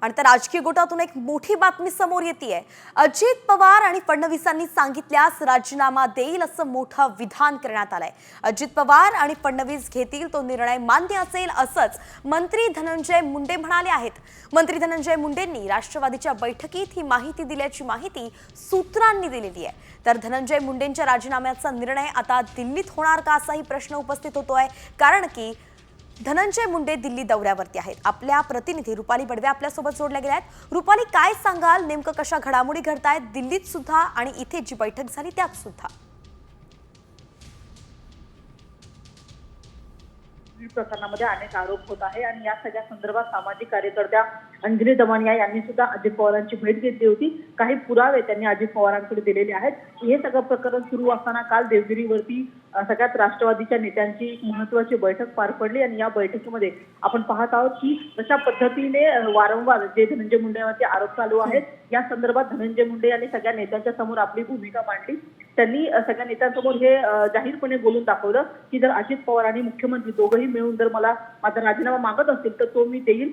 आणि त्या राजकीय गोटातून एक मोठी बातमी समोर येतेय। अजित पवार आणि फडणवीसांनी सांगितल्यास राजीनामा देईल असं मोठं विधान करण्यात आलंय। अजित पवार आणि फडणवीस घेतील तो निर्णय मान्य असेल असंच मंत्री धनंजय मुंडे म्हणाले आहेत। मंत्री धनंजय मुंडेंनी राष्ट्रवादीच्या बैठकीत ही माहिती दिल्याची माहिती सूत्रांनी दिलेली आहे। तर धनंजय मुंडेंच्या राजीनाम्याचा निर्णय आता दिल्लीत होणार का असाही प्रश्न उपस्थित होतोय, कारण की धनंजय मुंडे दिल्ली दौऱ्यावरती आहेत। आपल्या प्रतिनिधी रुपाली बडवे आपल्यासोबत जोडल्या गेल्या आहेत। रुपाली, काय सांगाल, नेमकं कशा घडामोडी घडतायत दिल्लीत सुद्धा आणि इथे जी बैठक झाली त्यात सुद्धा? प्रकरणामध्ये अनेक आरोप होत आहे आणि या सगळ्या संदर्भात सामाजिक कार्यकर्त्या अंजली दमानिया यांनी सुद्धा अजित पवारांची भेट घेतली होती। काही पुरावे त्यांनी अजित पवारांकडे दिलेले आहेत। हे सगळं प्रकरण सुरू असताना काल देवगिरीवरती सगळ्यात राष्ट्रवादीच्या नेत्यांची महत्त्वाची बैठक पार पडली आणि या बैठकीमध्ये आपण पाहत आहोत की जशा पद्धतीने वारंवार जे धनंजय मुंडेवरती आरोप चालू आहेत या संदर्भात धनंजय मुंडे यांनी सगळ्या नेत्यांच्या समोर आपली भूमिका मांडली। त्यांनी सगळ्या नेत्यांसमोर हे जाहीरपणे बोलून दाखवलं की जर अजित पवार आणि मुख्यमंत्री दोघंही मिळून जर मला माझा राजीनामा मागत असतील तर तो मी देईल।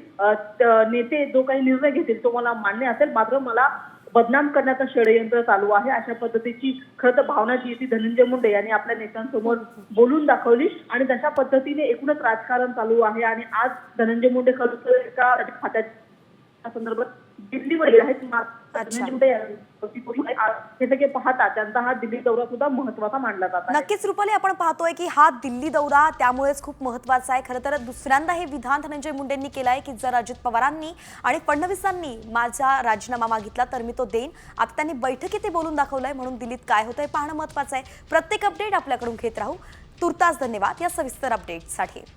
नेते जो काही निर्णय घेतील तो मला मान्य असेल, मात्र मला बदनाम करण्याचं षडयंत्र चालू आहे अशा पद्धतीची खरं तर भावना जी ती धनंजय मुंडे यांनी आपल्या नेत्यांसमोर बोलून दाखवली आणि तशा पद्धतीने एकूणच राजकारण चालू आहे। आणि आज धनंजय मुंडे खरं तर एका खात्याच्या संदर्भात दिल्लीवर गेले आहेत। धनंजय मुंडे हे सगळे पाहता त्यांचा हा दिल्ली दौरा सुद्धा महत्त्वाचा मानला जात आहे। नक्कीच रुपाली, आपण पाहतोय की हा दिल्ली दौरा त्यामुळेच खूप महत्त्वाचा आहे। खरं तर दुसऱ्यांदा हे विधान धनंजय मुंडेंनी केलंय की जर अजित पवारांनी आणि फडणवीसांनी माझा राजीनामा मागितला तर मी तो देईन। आता त्यांनी बैठकीत ते बोलून दाखवलंय, म्हणून दिल्लीत काय होतंय पाहणं महत्त्वाचं आहे। प्रत्येक अपडेट आपल्याकडून घेत राहू। तुर्तास धन्यवाद या सविस्तर अपडेटसाठी।